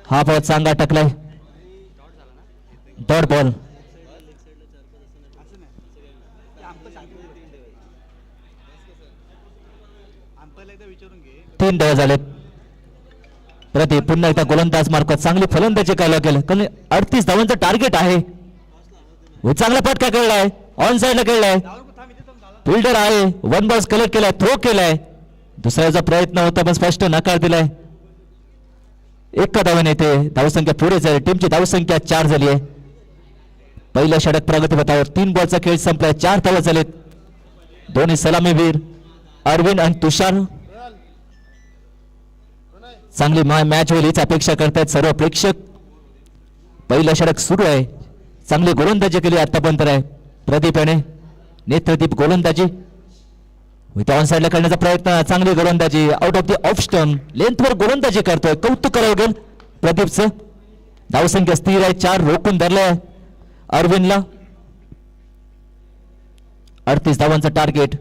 हा बॉल चांगला टाकलाय. Dot ball. तीन धावा झालेत. प्रदीप पुन्हा एकदा गोलंदाज मार्फत चांगली फलंदाजी करायला गेलं कारण 38 धावांचं टार्गेट आहे. चांगला फटका खेळलाय. ऑन साइडला खेळलाय. फिल्डर आहे. 1 बॉल कलेक्ट केलाय. थ्रो केलाय. दुसऱ्याचा प्रयत्न होता पण स्पष्ट नकार दिलाय. एका धावाने येते धावसंख्या पुढे झाली. टीमची धावसंख्या 4 झाली आहे. पहिल्या षटक प्रगतीपथावर 3 बॉलचा खेळ संपलाय. 4 धावा झालेत. दोन्ही सलामीवीर अरविंद आणि तुषार. चांगली मॅच होईल हीच अपेक्षा करतायत सर्व प्रेक्षक. पहिलं षटक सुरू आहे. चांगली गोलंदाजी केली आतापर्यंत आहे प्रदीप याने. नेत्रदीप गोलंदाजी ऑन साइडला करण्याचा प्रयत्न. चांगली गोलंदाजी out of the off stump. लेंथवर गोलंदाजी करतोय. कौतुक करावं लागेल प्रदीपचं. धावसंख्या स्थिर आहे. 4 रोखून धरलाय अरविंदला. 38 धावांचं टार्गेट.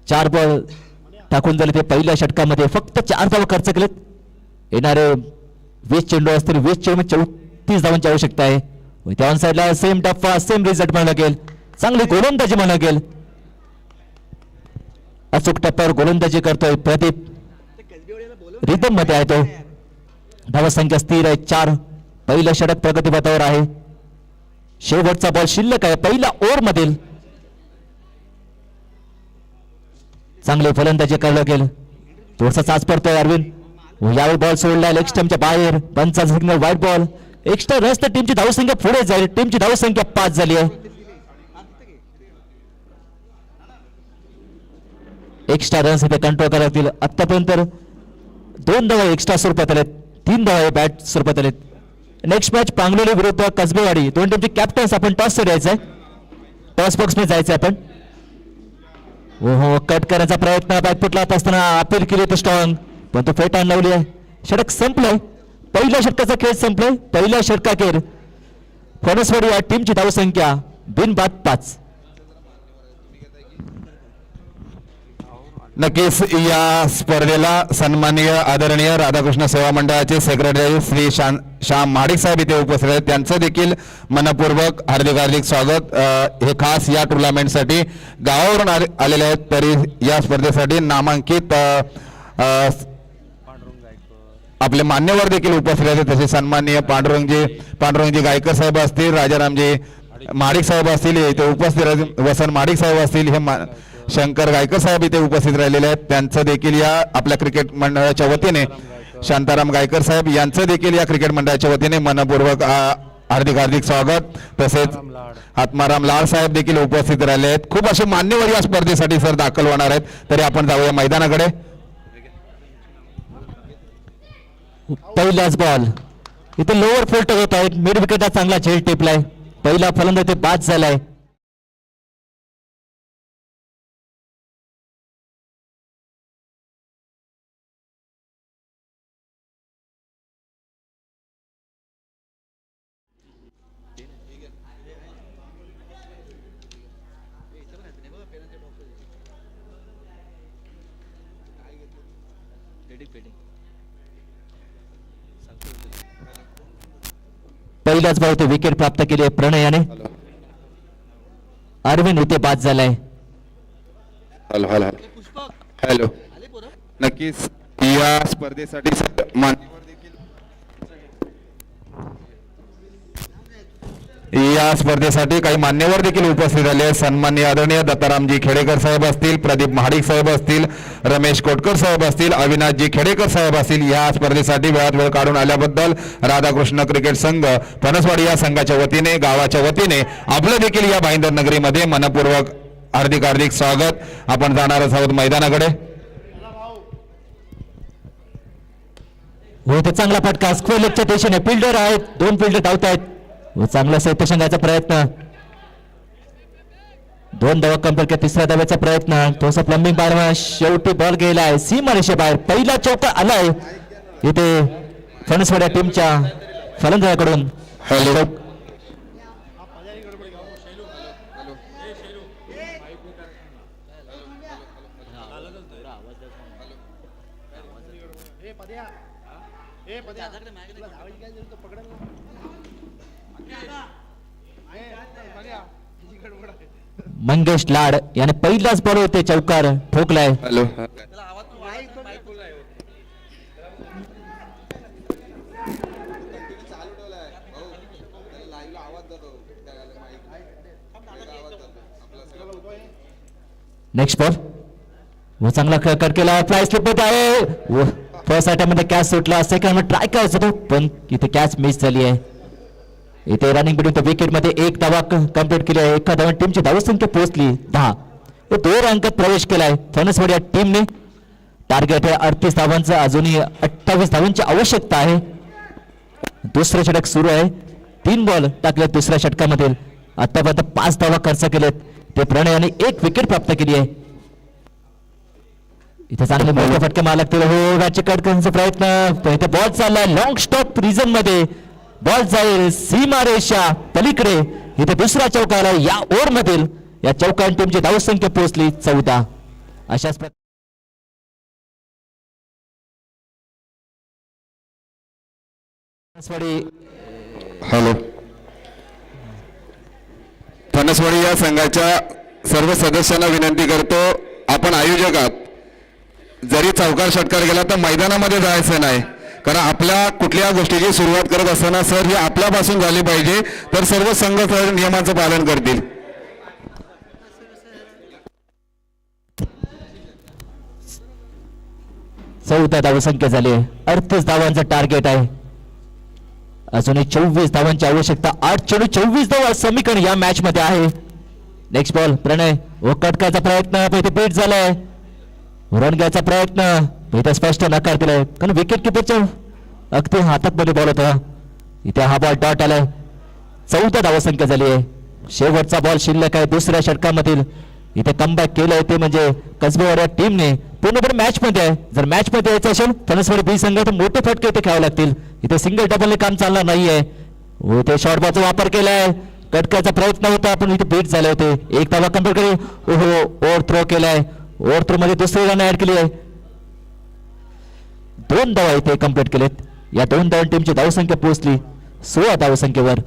4 बॉल टाकून झाले ते पहिल्या षटकामध्ये. फक्त 4 धावा खर्च केलेत. येणारे 20 चेंडू असतील. 20 चेंडू 34 धावांची आवश्यकता आहे. त्या ऑन साइडला सेम टप्पा सेम रिझल्ट म्हणा लागेल. चांगली गोलंदाजी म्हणा लागेल. अचूक टप्प्यावर गोलंदाजी करतोय प्रदीप. रिदम मध्ये आहे तो. धावसंख्या स्थिर आहे 4. पहिलं षटक प्रगतीपथावर आहे. शेवटचा बॉल शिल्लक आहे पहिल्या ओव्हर मधील. चांगली फलंदाजी करायला गेल. थोडासा चाच पडतोय अरविंद. यावेळी बॉल सोडला लेग स्टंपच्या बाहेर. पंचा सिग्नल वाईट बॉल. एक्स्ट्रा रन्स तर टीमची धावसंख्या पुढे जाईल. टीमची धावसंख्या 5 झाली आहे. एक्स्ट्रा रन्स इथे कंट्रोल करायला लागतील. आतापर्यंत 2 धावा एक्स्ट्रा स्वरूपात आलेत. 3 धावा बॅट स्वरूपात आलेत. नेक्स्ट मॅच पांगलोली विरुद्ध कसबेवाडी. दोन टीमचे कॅप्टन्स. आपण टॉस द्यायचंय. टॉस बॉक्स मध्ये जायचंय आपण. हो कट करण्याचा प्रयत्न बॅकफुटला असताना अपील केली होती स्ट्रॉंग पण तो फेटाळून लावली आहे. षटक संपलंय. पहिल्या षटकाचा खेळ संपलाय. पहिल्या षटकाखेर फणसवाडी या टीमची धावसंख्या बिनबाद 5. नक्कीच या स्पर्धेला सन्माननीय आदरणीय राधाकृष्ण सेवा मंडळाचे सेक्रेटरी श्री श्याम महाडिक साहेब इथे उपस्थित आहेत. त्यांचं देखील मनपूर्वक हार्दिक स्वागत. हे खास या टुर्नामेंटसाठी गावावरून आलेले आहेत. तरी या स्पर्धेसाठी नामांकित आपले मान्यवर देखील उपस्थित आहेत. तसे सन्माननीय पांडुरंगजी गायकर साहेब असतील. राजारामजी महाडिक साहेब असतील इथे उपस्थित. वसंत महाडिक साहेब असतील. हे शंकर गायकर साहेब इथे उपस्थित राहिलेले आहेत. त्यांचं देखील या आपल्या क्रिकेट मंडळाच्या वतीने शांताराम गायकर साहेब यांचं देखील या क्रिकेट मंडळाच्या वतीने मनपूर्वक हार्दिक स्वागत. तसेच आत्माराम लाड साहेब देखील उपस्थित राहिले आहेत. खूप असे मान्यवर या स्पर्धेसाठी सर दाखल होणार आहेत. तरी आपण जाऊया मैदानाकडे. पहिलाच बॉल इथे लोअर फुल होत आहेत. मिड विकेटचा चांगला झेल टिपलाय. पहिला फलंदाज ते बाद झालाय. पहिलाच बॉल ते विकेट प्राप्त केली आहे प्रणय याने. अरविंद इथे बाद झालाय. हॅलो. नक्कीच या स्पर्धेसाठी मान्यवर या स्पर्धेसाठी काही मान्यवर देखील उपस्थित झाले आहेत. सन्माननीय आदरणीय दत्तारामजी खेडेकर साहेब असतील. प्रदीप महाडिक साहेब असतील. रमेश कोटकर साहेब असतील. अविनाशजी खेडेकर साहेब असतील. या स्पर्धेसाठी वेळात वेळ काढून आल्याबद्दल राधाकृष्ण क्रिकेट संघ फणसवाडी या संघाच्या वतीने गावाच्या वतीने आपलं देखील या भाईंदर नगरीमध्ये मनपूर्वक हार्दिक स्वागत. आपण जाणारच आहोत मैदानाकडे. हो ते चांगला फटका स्क्वेअर लेगच्या दिशेने. फिल्डर आहेत. 2 फिल्डर धावत आहेत. चांगला सेट संघाचा प्रयत्न. 2 धावा कंप्लीट केल्या. तिसऱ्या धाव्याचा प्रयत्न, थोडासा प्लंबिंग बाहेर, शेवटी बॉल गेलाय सीमारेषे बाहेर. पहिला चौका आलाय इथे फणसवाड्या टीमच्या फलंदाजाकडून. हॅलो. मंगेश लाड याने पहिलाच बॉल होते चौकार ठोकलाय. हॅलो. नेक्स्ट बॉल व चांगला कट केला. फ्लाय स्लिप होत आहे. फर्स्ट अटेम्प्ट मध्ये कॅच सुटला. सेकंड मध्ये ट्राय करायचा होतो पण इथे कॅच मिस झाली आहे. इथे रनिंग बिटवीन द विकेट मध्ये 1 धावा कंप्लीट केली आहे. एका धावा टीमची धावसंख्या पोहोचली 10. 2 अंकात प्रवेश केलाय फणसवाडी या टीमने. टार्गेट आहे 38 धावांचं. अजूनही 28 धावांची आवश्यकता आहे. दुसरं षटक सुरू आहे. 3 बॉल टाकले दुसऱ्या षटकामधील. आतापर्यंत 5 धावा खर्च केलेत. ते प्रणय यांनी 1 विकेट प्राप्त केली आहे. इथे चांगले मोठे फटके मारा लागतील. हो मॅच कट करण्याचा प्रयत्न. इथे बॉल चाललाय लॉंग स्टॉप रिजन मध्ये. बॉल जाईल सीमारेषा पलीकडे. इथे दुसरा चौका आला या ओव्हर मधील. या चौकार टीमची धावसंख्या पोहोचली 14. अशाच हॅलो. फणसवाडी या संघाच्या सर्व सदस्यांना विनंती करतो, आपण आयोजक आहात, जरी चौकार षटकार गेला तर मैदानामध्ये जायचं नाही. कारण आपल्या कुठल्या गोष्टीची सुरुवात करत असताना सर ही आपल्यापासून झाली पाहिजे, तर सर्व संघ नियमांचं पालन करतील. चौदा धावसंख्या झाली आहे. 38 धावांचा टार्गेट आहे. अजूनही 24 धावांची आवश्यकता. 8 चेंडू 24 धावा समीकरण या मॅच मध्ये आहे. नेक्स्ट बॉल प्रणय व कटकाचा प्रयत्न. इथे बीट झालाय. रन घ्यायचा प्रयत्न. इथे स्पष्ट नकार दिलाय कारण विकेट किपरच्या अगदी हातात मध्ये बॉल होता. इथे हा बॉल डॉट आलाय. 14 धावसंख्या झाली आहे. शेवटचा बॉल शिल्लक आहे दुसऱ्या षटकामधील. इथे कमबॅक केलंय ते म्हणजे कसबेवाडी टीमने. पूर्णपणे मॅच मध्ये आहे. जर मॅच मध्ये यायचं असेल फणसवाडी बी संघ तर मोठे फटके इथे खेळावे लागतील. इथे सिंगल डबलने काम चालणार नाहीये. ते शॉर्ट बॉलचा वापर केलाय. कटकाचा प्रयत्न होता पण इथे बीट झाले होते. 1 धावा कंप्लीट केली. ओहो ओव्हर थ्रो केलाय. ओव्हर थ्रो मध्ये दुसरी रन ऍड केली आहे. 2 धावा इथे कंप्लीट केलेत. या 2 धावा टीमची धावसंख्या पोहोचली 16 धावसंख्येवर.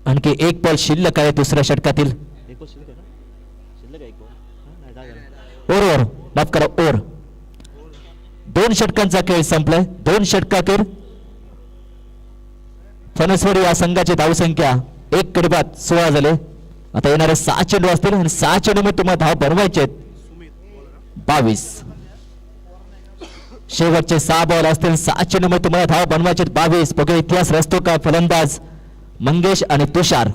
आणखी 1 बॉल शिल्लक आहे दुसऱ्या षटकातील. ओव्हर माफ करा ओव्हर. 2 षटकांचा खेळ संपलाय. 2 षटकातील फणसवाडी या संघाची धावसंख्या 1 कडे बाद 16 झाले. आता येणारे 6 चेंडू असतील आणि 6 चेंडू मध्ये तुम्हाला धाव बनवायचे 22. शेवटचे 6 बॉल असतील. 6 चेंडू मध्ये तुम्हाला धाव बनवायचे 22. बघा इतिहास रचतो का फलंदाज मंगेश आणि तुषार.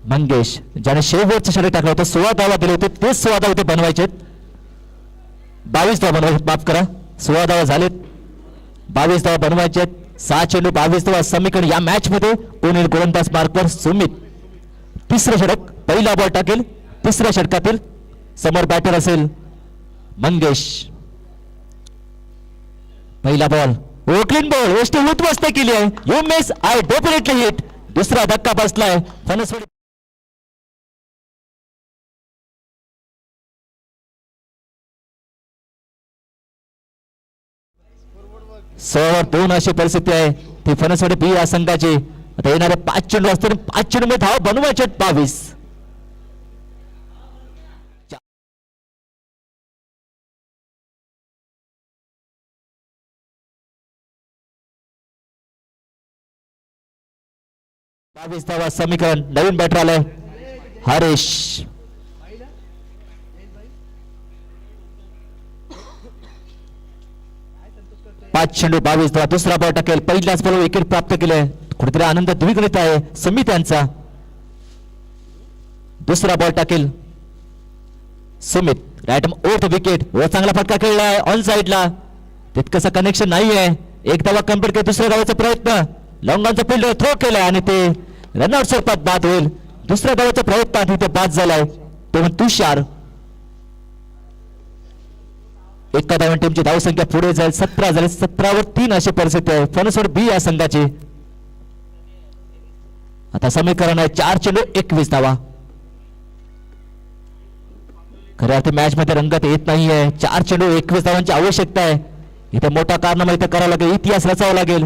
मंगेश ज्याने शेवटचे षटक टाकलं होतं 16 धावा दिले होते ते 16 धावा बनवायचे. 22 धावा बनवायचे माफ करा. 16 धावा झालेत. 22 धावा बनवायचे. 6 चेंडू 22 धावा समीकरण या मॅच मध्ये. कोणी गोलंदाज मार्कवर सुमित. तिसरं षटक पहिला बॉल टाकेल तिसऱ्या षटकातील. समोर बॅटर असेल मंगेश. पहिला बॉल ओकलिन बॉल वेस्ट उद्ध्वस्त केली आहे. You miss I definitely hit. दुसरा धक्का बसलाय फणसवाडी. सोळावर 2 अशी परिस्थिती आहे ती फणसवाडी बी या संघाची. आता येणारे 5 चेंडू असतील. 5 चेंडू मध्ये धाव बनवायचे 22. धावा समीकरण. नवीन बॅटर आलाय हरीश. पाच चेंडू 22 धावा. दुसरा बॉल टाकेल. पहिल्याच बॉल विकेट प्राप्त केले. कुठेतरी आनंद द्विगुणित आहे सुमित यांचा. दुसरा बॉल टाकेल सुमित. Right over wicket. व चांगला फटका खेळलाय ऑन साइडला. तितकंसं कनेक्शन नाही आहे. एक धावा कंप्लीट केली, दुसऱ्या धावाचा प्रयत्न, लॉंगांचा फिल्डर थ्रो केलाय आणि ते रनआउट स्वरूपात बाद होईल. दुसऱ्या धावाचा प्रयत्न तिथे बाद झालाय, तो म्हणजे तुषार. एका धावन टीमची धावसंख्या पुढे जाईल, 17 झाले, 17 वर 3 अशी परिस्थिती आहे फणसवड बी या संघाची. आता समीकरण आहे 4 चेंडू 21 धावा. खऱ्या अर्थी मॅच मध्ये रंगत येत नाहीये. 4 चेंडू 21 धावांची आवश्यकता आहे. इथे मोठा कारनामा इथे करावा लागेल, इतिहास रचावा लागेल.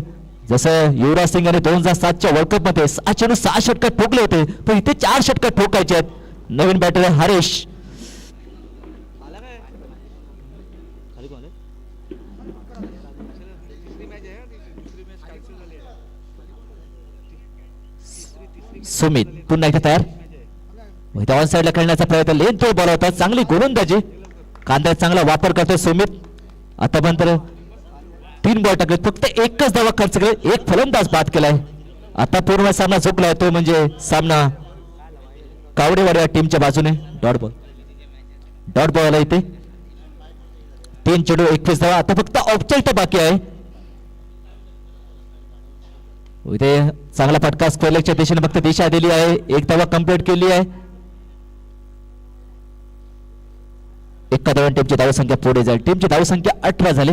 जसं युवराज सिंग यांनी 2007च्या वर्ल्ड कप मध्ये 6 चेंडू 6 षटकार ठोकले होते, पण इथे 4 षटकार ठोकायचे आहेत. नवीन बॅटर आहे हरेश. सुमित पुन्हा एकदा तयार, ऑन साइडला खेळण्याचा प्रयत्न, लेन तो बॉल होता, चांगली गोलंदाजी, कांद्यात चांगला वापर करतोय सुमित. आतापर्यंत 3 बॉल टाकले, फक्त एकच धावा खर्च केले, एक फलंदाज बाद केलाय. आता पूर्ण सामना झुकलाय, तो म्हणजे सामना कावडेवाडी या टीमच्या बाजूने. डॉट बॉल इथे 3 चेंडू 21 धावा. आता फक्त औपचारिकता बाकी आहे. इथे चांगला फटका स्क्वेअरलेगच्या दिशेने फक्त दिशा दिली आहे. एक धावा कंप्लीट केली आहे. एका धावन टीमची धावसंख्या पुढे जाईल, टीमची धावसंख्या 18 झाली.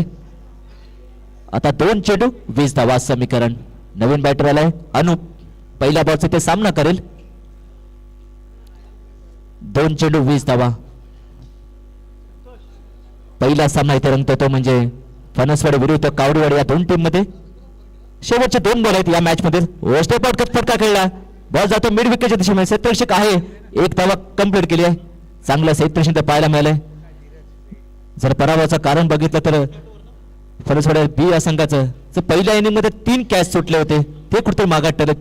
आता 2 चेंडू 20 धावा समीकरण. नवीन बॅटर आलाय अनुप, पहिल्या बॉलचा ते सामना करेल. 2 चेंडू 20 धावा. पहिला सामना इथे रंगतो, तो म्हणजे फणसवाडी विरुद्ध कावडीवाडी या दोन टीम मध्ये. शेवटचे 2 बॉल आहेत या मॅच मध्ये. स्टेप आउट फटका खेळला, बॉल जातो मिड विकेटच्या दिशेने. क्षेत्ररक्षक आहे, एक धावा कंप्लीट केली आहे. चांगलं क्षेत्ररक्षण पाहायला मिळालंय. जर पराभवाचं कारण बघितलं तर फणसवाडी बी या संघाचं पहिल्या इनिंग मध्ये 3 कॅच सुटले होते, ते कुठे मागात ठरत.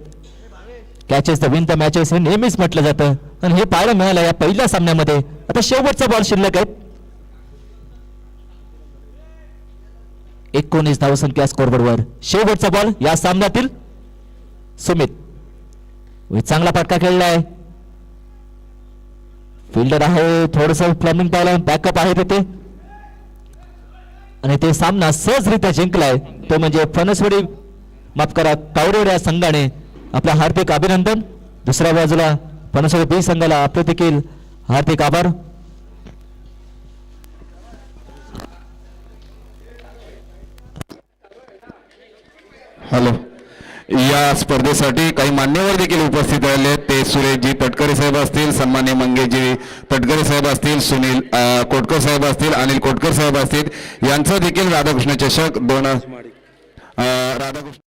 Catches the win the matches हे नेहमीच म्हटलं जातं, आणि हे पाहायला मिळालं या पहिल्या सामन्यामध्ये. आता शेवटचा बॉल शिल्लक आहे. 19 धावसंख्या स्कोरबोर्डवर. शेवटचा बॉल या सामन्यातील सुमित. चांगला फटका खेळलाय, फिल्डर आहे, थोडस फ्लमिंग पाहिला, बॅकअप आहे तिथे, आणि ते सामना सहजरित्या जिंकलाय, तो म्हणजे फणसवाडी, माफ करा, कावडेवाडी या संघाने. आपलं हार्दिक अभिनंदन. दुसऱ्या बाजूला फणसवाडी बी संघाला आपले देखील हार्दिक आभार. हॅलो, या स्पर्धेसाठी काही मान्यवर देखील उपस्थित राहिले. ते सुरेशजी तटकरे साहेब असतील, सन्मान्य मंगेशजी तटकरे साहेब असतील, सुनील कोटकर साहेब असतील, अनिल कोटकर साहेब असतील. यांचा देखील राधाकृष्ण चषक 2 राधाकृष्ण